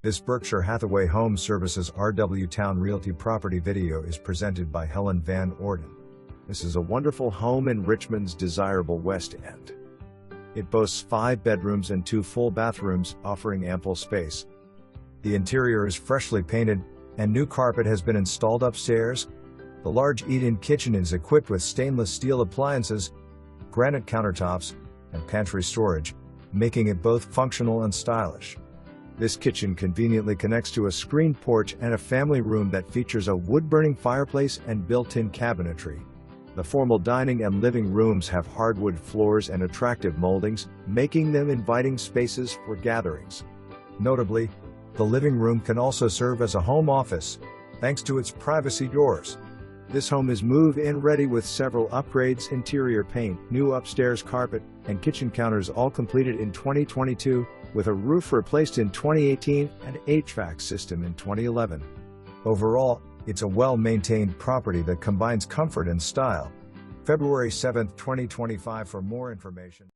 This Berkshire Hathaway HomeServices RW Towne Realty property video is presented by Helen Van Orden. This is a wonderful home in Richmond's desirable West End. It boasts 5 bedrooms and 2 full bathrooms, offering ample space. The interior is freshly painted, and new carpet has been installed upstairs. The large eat-in kitchen is equipped with stainless steel appliances, granite countertops, and pantry storage, making it both functional and stylish. This kitchen conveniently connects to a screened porch and a family room that features a wood-burning fireplace and built-in cabinetry. The formal dining and living rooms have hardwood floors and attractive moldings, making them inviting spaces for gatherings. Notably, the living room can also serve as a home office, thanks to its privacy doors. This home is move-in ready with several upgrades: interior paint, new upstairs carpet, and kitchen counters, all completed in 2022, with a roof replaced in 2018 and HVAC system in 2011. Overall, it's a well-maintained property that combines comfort and style. February 7, 2025. For more information.